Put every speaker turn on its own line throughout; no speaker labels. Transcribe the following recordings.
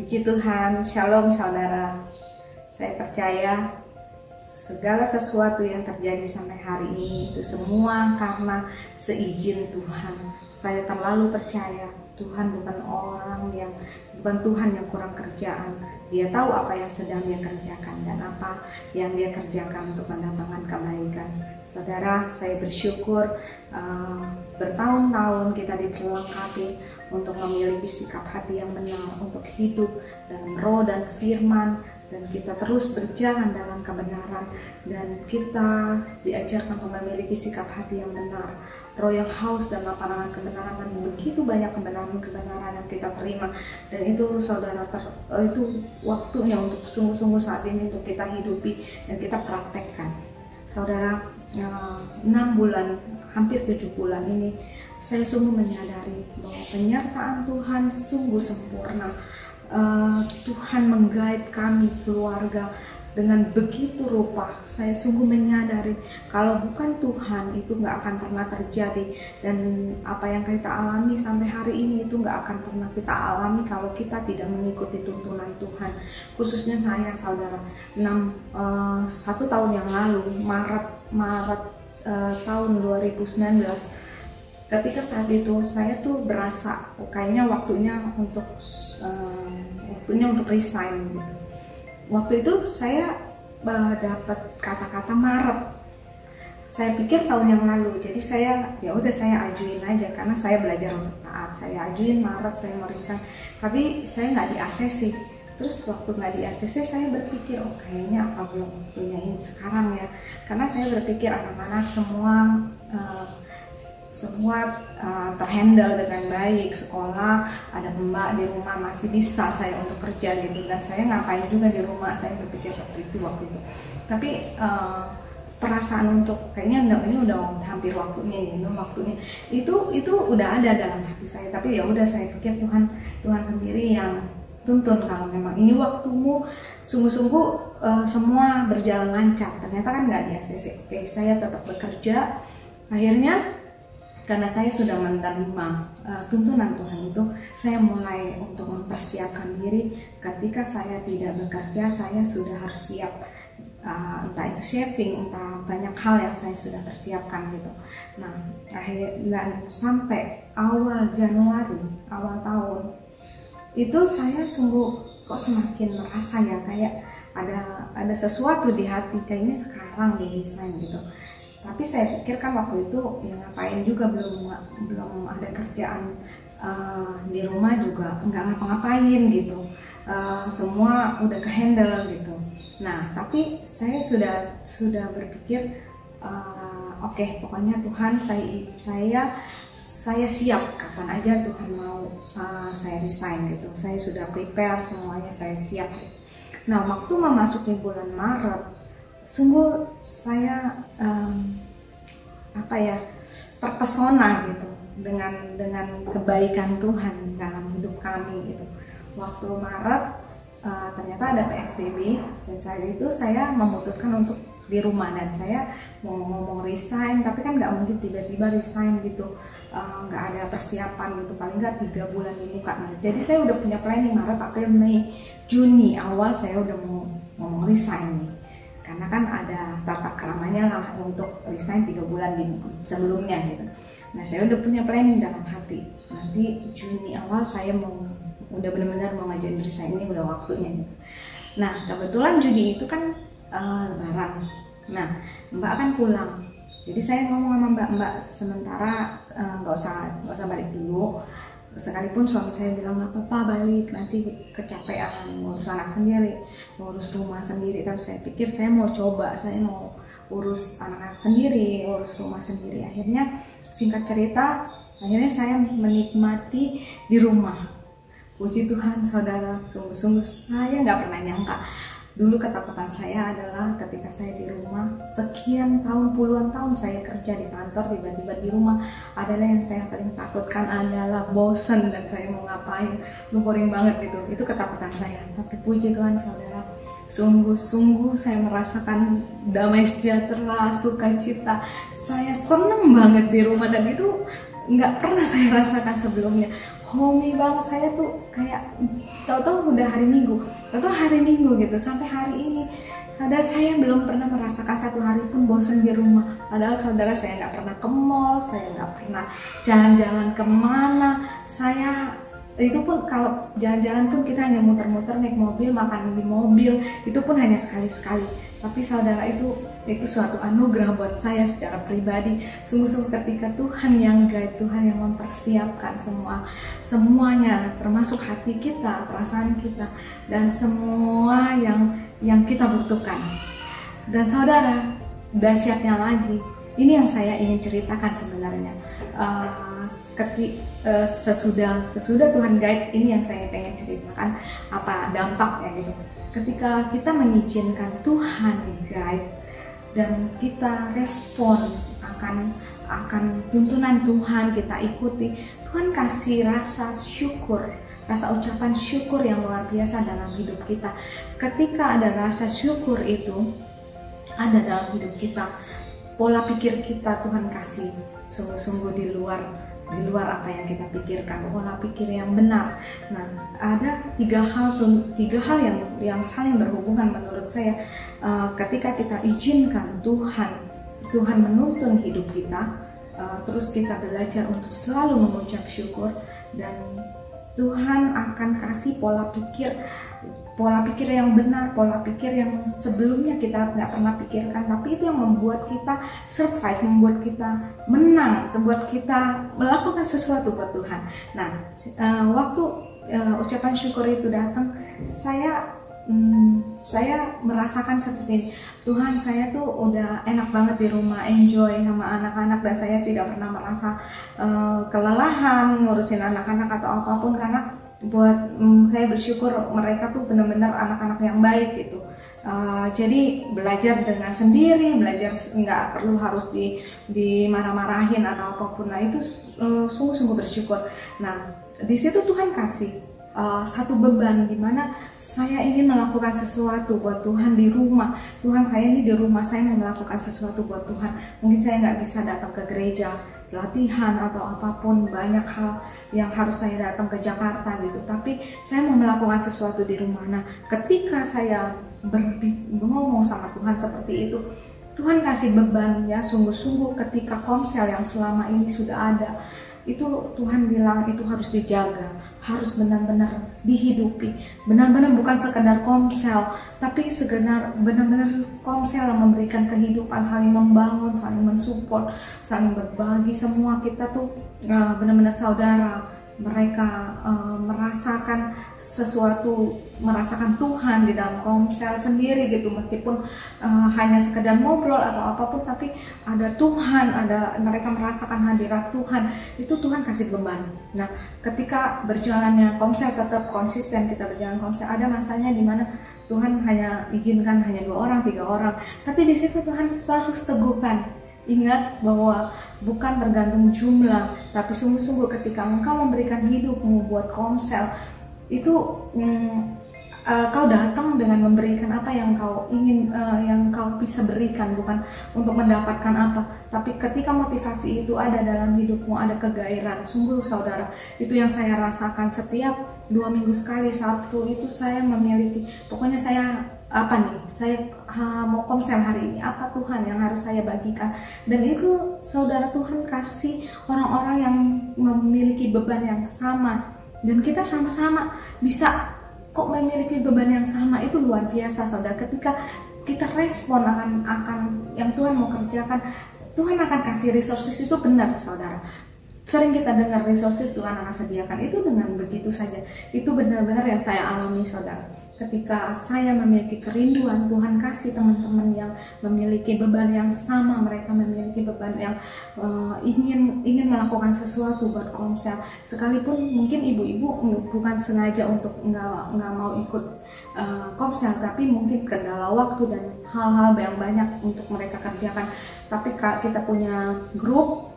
Puji Tuhan, Shalom saudara. Saya percaya segala sesuatu yang terjadi sampai hari ini itu semua karena seizin Tuhan. Saya terlalu percaya Tuhan bukan Tuhan yang kurang kerjaan. Dia tahu apa yang sedang dia kerjakan dan apa yang dia kerjakan untuk mendatangkan kebaikan. Saudara, saya bersyukur bertahun-tahun kita diperlengkapi untuk memiliki sikap hati yang benar, untuk hidup dalam roh dan firman, dan kita terus berjalan dalam kebenaran, dan kita diajarkan untuk memiliki sikap hati yang benar, roh yang haus dan lapangan kebenaran, dan begitu banyak kebenaran yang kita terima. Dan itu saudara, itu waktunya untuk sungguh-sungguh saat ini untuk kita hidupi dan kita praktekkan. Saudara, 6 bulan, hampir 7 bulan ini saya sungguh menyadari bahwa penyertaan Tuhan sungguh sempurna. Tuhan menggait kami keluarga dengan begitu rupa. Saya sungguh menyadari kalau bukan Tuhan itu nggak akan pernah terjadi, dan apa yang kita alami sampai hari ini itu nggak akan pernah kita alami kalau kita tidak mengikuti tuntunan Tuhan. Khususnya saya, saudara, 1 tahun yang lalu, Maret tahun 2019, ketika saat itu saya tuh berasa kayaknya waktunya untuk resign gitu. Waktu itu saya dapat kata-kata Maret. Saya pikir tahun yang lalu, jadi saya ajuin aja karena saya belajar untuk taat. Saya ajuin Maret saya mau resign, tapi saya nggak di ACC. Terus waktu nggak di ACC saya berpikir, kayaknya apa belum waktunya ini sekarang ya, karena saya berpikir anak-anak semua terhandle dengan baik, sekolah, ada mbak di rumah, masih bisa saya untuk kerja gitu, dan saya ngapain juga di rumah. Saya berpikir seperti itu waktu itu. Tapi perasaan untuk kayaknya ini udah hampir waktunya, itu udah ada dalam hati saya. Tapi ya udah, saya pikir Tuhan sendiri yang tuntun kalau memang ini waktumu, sungguh-sungguh semua berjalan lancar. Ternyata kan nggak di ACC. Oke, saya tetap bekerja. Akhirnya karena saya sudah menerima tuntunan Tuhan itu, saya mulai untuk mempersiapkan diri. Ketika saya tidak bekerja, saya sudah harus siap, entah itu saving, entah banyak hal yang saya sudah persiapkan gitu. Nah, akhirnya sampai awal Januari, awal tahun itu saya sungguh kok semakin merasa ya kayak ada sesuatu di hati, kayaknya sekarang di resign gitu. Tapi saya pikir kan waktu itu ya ngapain juga, belum ada kerjaan di rumah juga, nggak ngapa-ngapain gitu, semua udah kehandle gitu. Nah, tapi saya sudah berpikir oke, pokoknya Tuhan, saya siap kapan aja Tuhan mau saya resign gitu. Saya sudah prepare semuanya, saya siap. Nah, waktu memasuki bulan Maret, sungguh saya terpesona gitu dengan kebaikan Tuhan dalam hidup kami gitu. Waktu Maret ternyata ada PSBB, dan saya memutuskan untuk di rumah, dan saya mau ngomong resign, tapi kan nggak mungkin tiba-tiba resign gitu, nggak ada persiapan gitu, paling nggak 3 bulan dibuka. Nah, jadi saya udah punya planning Maret, April, Mei, Juni awal saya udah mau ngomong resign nih, karena kan ada tata keramanya lah untuk resign 3 bulan sebelumnya gitu. Nah, saya udah punya planning dalam hati, nanti Juni awal saya udah benar-benar mau ngajarin resign, ini udah waktunya gitu. Nah, kebetulan Juni itu kan Lebaran. Nah, Mbak kan pulang, jadi saya ngomong sama Mbak, sementara nggak usah balik dulu. Sekalipun suami saya bilang nggak apa-apa balik, nanti kecapean ngurus anak sendiri, ngurus rumah sendiri. Tapi saya pikir saya mau coba, saya mau urus anak-anak sendiri, urus rumah sendiri. Akhirnya singkat cerita, akhirnya saya menikmati di rumah. Puji Tuhan saudara, sungguh-sungguh saya nggak pernah nyangka. Dulu ketakutan saya adalah ketika saya di rumah, sekian tahun, puluhan tahun saya kerja di kantor, tiba-tiba di rumah adalah yang saya paling takutkan adalah bosan dan saya mau ngapain, boring banget gitu. Itu ketakutan saya. Tapi puji Tuhan saudara, sungguh-sungguh saya merasakan damai sejahtera, sukacita. Saya seneng banget di rumah, dan itu nggak pernah saya rasakan sebelumnya. Homey banget, saya tuh kayak tahu-tahu udah hari Minggu, tahu-tahu hari Minggu gitu sampai hari ini. Saudara, saya belum pernah merasakan satu hari pun bosan di rumah. Padahal saudara, saya nggak pernah ke mall, saya nggak pernah jalan-jalan kemana. Saya itu pun kalau jalan-jalan pun kita hanya muter-muter naik mobil, makan di mobil, itu pun hanya sekali-sekali. Tapi saudara, itu suatu anugerah buat saya secara pribadi. Sungguh-sungguh ketika Tuhan yang guide, Tuhan yang mempersiapkan semuanya, termasuk hati kita, perasaan kita, dan semua yang kita butuhkan. Dan saudara, dahsyatnya lagi, ini yang saya ingin ceritakan sebenarnya. Sesudah Tuhan guide, ini yang saya pengen ceritakan apa dampaknya gitu. Ketika kita mengizinkan Tuhan guide dan kita respon akan tuntunan Tuhan, kita ikuti, Tuhan kasih rasa syukur, rasa ucapan syukur yang luar biasa dalam hidup kita. Ketika ada rasa syukur itu ada dalam hidup kita, pola pikir kita Tuhan kasih sungguh-sungguh di luar apa yang kita pikirkan, pola pikir yang benar. Nah, ada tiga hal yang saling berhubungan menurut saya. Ketika kita izinkan Tuhan menuntun hidup kita, terus kita belajar untuk selalu mengucap syukur, dan Tuhan akan kasih pola pikir yang benar, pola pikir yang sebelumnya kita nggak pernah pikirkan, tapi itu yang membuat kita survive, membuat kita menang, membuat kita melakukan sesuatu buat Tuhan. Nah, waktu ucapan syukur itu datang, saya merasakan seperti ini. Tuhan, saya tuh udah enak banget di rumah, enjoy sama anak-anak, dan saya tidak pernah merasa kelelahan ngurusin anak-anak atau apapun, karena saya bersyukur mereka tuh benar-benar anak-anak yang baik gitu. Jadi belajar dengan sendiri, belajar nggak perlu harus dimarah-marahin atau apapun. Nah, itu sungguh-sungguh bersyukur. Nah, di situ Tuhan kasih satu beban, dimana saya ingin melakukan sesuatu buat Tuhan di rumah. Tuhan, saya ini di rumah, saya mau melakukan sesuatu buat Tuhan. Mungkin saya nggak bisa datang ke gereja, latihan atau apapun, banyak hal yang harus saya datang ke Jakarta gitu, tapi saya mau melakukan sesuatu di rumah. Nah, ketika saya ngomong sama Tuhan seperti itu, Tuhan kasih beban ya, sungguh-sungguh ketika komsel yang selama ini sudah ada, itu Tuhan bilang itu harus dijaga, harus benar-benar dihidupi, benar-benar bukan sekedar komsel, tapi benar-benar komsel yang memberikan kehidupan, saling membangun, saling mensupport, saling berbagi. Semua kita tuh benar-benar saudara. Mereka merasakan sesuatu, merasakan Tuhan di dalam komsel sendiri gitu, meskipun hanya sekedar ngobrol atau apapun, tapi ada Tuhan, mereka merasakan hadirat Tuhan. Itu Tuhan kasih beban. Nah, ketika berjalannya komsel tetap konsisten, kita berjalan komsel, ada masanya di mana Tuhan hanya izinkan hanya 2 orang, 3 orang, tapi di situ Tuhan selalu teguhkan. Ingat bahwa bukan tergantung jumlah, tapi sungguh-sungguh ketika engkau memberikan hidupmu buat komsel, itu kau datang dengan memberikan apa yang kau ingin, yang kau bisa berikan, bukan untuk mendapatkan apa. Tapi ketika motivasi itu ada dalam hidupmu, ada kegairahan. Sungguh saudara, itu yang saya rasakan setiap 2 minggu sekali, Sabtu itu saya memiliki, pokoknya saya mau komsel hari ini, apa Tuhan yang harus saya bagikan. Dan itu saudara, Tuhan kasih orang-orang yang memiliki beban yang sama, dan kita sama-sama bisa kok memiliki beban yang sama. Itu luar biasa saudara. Ketika kita respon akan yang Tuhan mau kerjakan, Tuhan akan kasih resources. Itu benar saudara. Sering kita dengar resources Tuhan akan sediakan, itu dengan begitu saja. Itu benar-benar yang saya alami saudara. Ketika saya memiliki kerinduan, Tuhan kasih teman-teman yang memiliki beban yang sama, mereka memiliki beban yang ingin melakukan sesuatu buat komsel. Sekalipun mungkin ibu-ibu bukan sengaja untuk nggak mau ikut komsel, tapi mungkin kendala waktu dan hal-hal yang banyak untuk mereka kerjakan. Tapi kita punya grup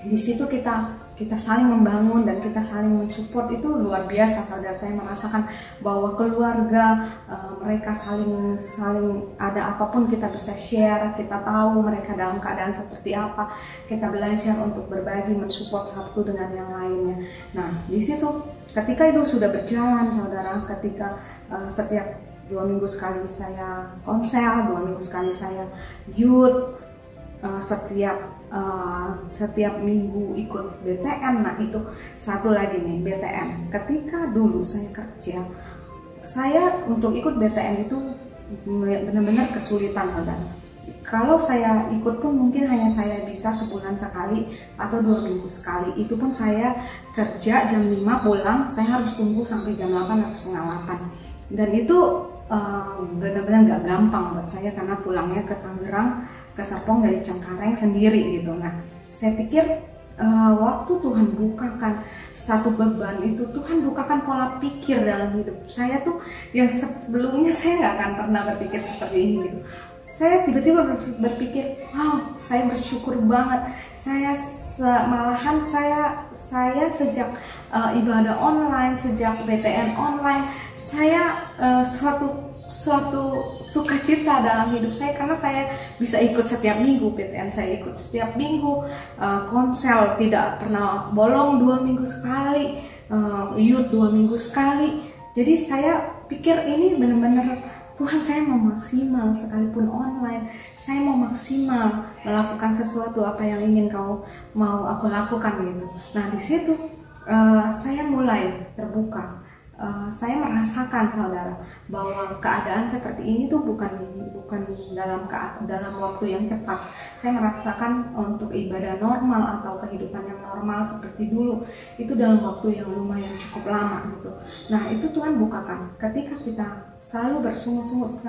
di situ kita kita saling membangun dan kita saling mensupport itu luar biasa, saudara. Saya merasakan bahwa keluarga mereka saling ada apapun kita bisa share, kita tahu mereka dalam keadaan seperti apa, kita belajar untuk berbagi, mensupport satu dengan yang lainnya. Nah, di situ ketika itu sudah berjalan, saudara, ketika setiap 2 minggu sekali saya konsel, 2 minggu sekali saya youth, setiap minggu ikut BTN. Nah, itu satu lagi nih, BTN. Ketika dulu saya kerja, saya untuk ikut BTN itu benar-benar kesulitan, saudara. Kalau saya ikut pun mungkin hanya saya bisa sebulan sekali atau 2 minggu sekali. Itu pun saya kerja jam 5 pulang, saya harus tunggu sampai jam 8 atau setengah 8. Dan itu benar-benar nggak gampang buat saya karena pulangnya ke Tangerang, ke Serpong dari Cengkareng sendiri gitu. Nah, saya pikir waktu Tuhan bukakan satu beban itu, Tuhan bukakan pola pikir dalam hidup saya tuh yang sebelumnya saya nggak akan pernah berpikir seperti ini gitu. Saya tiba-tiba berpikir, wow, saya bersyukur banget. Malahan saya sejak ibadah online, sejak BTN online, saya suatu sukacita dalam hidup saya karena saya bisa ikut setiap minggu BTN, saya ikut setiap minggu, konsel tidak pernah bolong 2 minggu sekali, youth 2 minggu sekali. Jadi saya pikir ini benar-benar Tuhan, saya mau maksimal sekalipun online, saya mau maksimal melakukan sesuatu apa yang ingin mau aku lakukan gitu. Nah, di situ saya mulai terbuka. Saya merasakan, saudara, bahwa keadaan seperti ini tuh bukan dalam waktu yang cepat. Saya merasakan untuk ibadah normal atau kehidupan yang normal seperti dulu itu dalam waktu yang lumayan cukup lama gitu. Nah, itu Tuhan bukakan ketika kita selalu bersungut-sungut,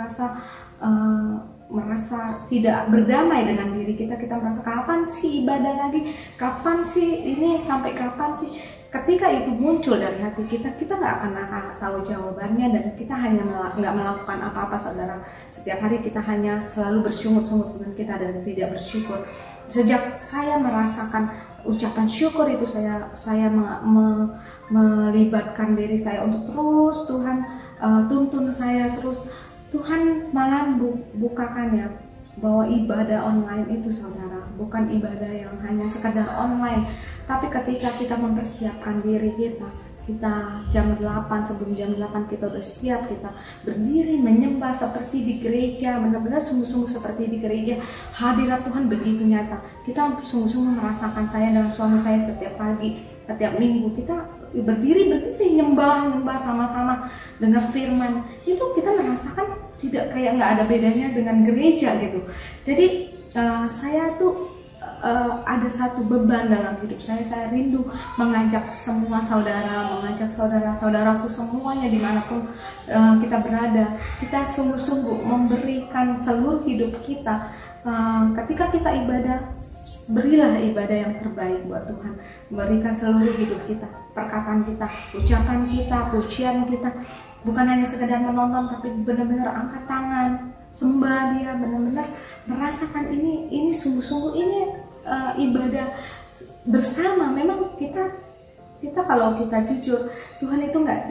merasa tidak berdamai dengan diri kita. Kita merasa kapan sih ibadah lagi, kapan sih ini, sampai kapan sih. Ketika itu muncul dari hati kita nggak akan tahu jawabannya dan kita hanya nggak melakukan apa-apa, saudara. Setiap hari kita hanya selalu bersungut-sungut dengan kita dan tidak bersyukur. Sejak saya merasakan ucapan syukur itu, saya melibatkan diri saya untuk terus Tuhan tuntun saya terus. Tuhan malah bukakannya bahwa ibadah online itu, saudara, bukan ibadah yang hanya sekedar online, tapi ketika kita mempersiapkan diri kita jam 8, sebelum jam 8 kita udah siap, kita berdiri menyembah seperti di gereja, benar-benar sungguh-sungguh seperti di gereja. Hadirat Tuhan begitu nyata. Kita sungguh-sungguh merasakan, saya dan suami saya setiap pagi, setiap minggu kita berdiri nyembah sama-sama dengar firman. Itu kita merasakan tidak kayak nggak ada bedanya dengan gereja gitu. Jadi saya tuh ada satu beban dalam hidup saya rindu mengajak semua saudara, mengajak saudara-saudaraku semuanya dimanapun kita berada, kita sungguh-sungguh memberikan seluruh hidup kita. Ketika kita ibadah, berilah ibadah yang terbaik buat Tuhan. Berikan seluruh hidup kita, perkataan kita, ucapan kita, pujian kita. Bukan hanya sekedar menonton, tapi benar-benar angkat tangan, sembah Dia, benar-benar merasakan ini sungguh-sungguh ini ibadah bersama. Memang kita kalau kita jujur, Tuhan itu nggak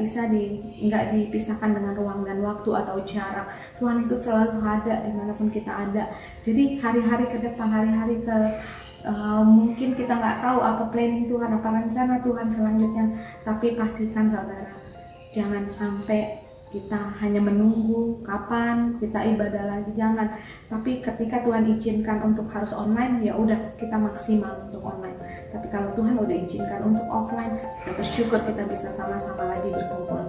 dipisahkan dengan ruang dan waktu atau jarak. Tuhan itu selalu ada dimanapun kita ada. Jadi hari-hari ke depan, mungkin kita nggak tahu apa planning Tuhan, apa rencana Tuhan selanjutnya. Tapi pastikan, saudara, jangan sampai kita hanya menunggu kapan kita ibadah lagi, jangan. Tapi ketika Tuhan izinkan untuk harus online, ya udah, kita maksimal untuk online. Tapi kalau Tuhan udah izinkan untuk offline, kita bersyukur kita bisa sama-sama lagi berkumpul.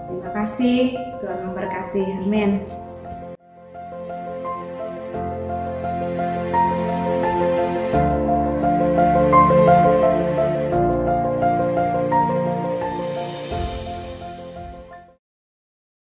Terima kasih, Tuhan memberkati. Amin.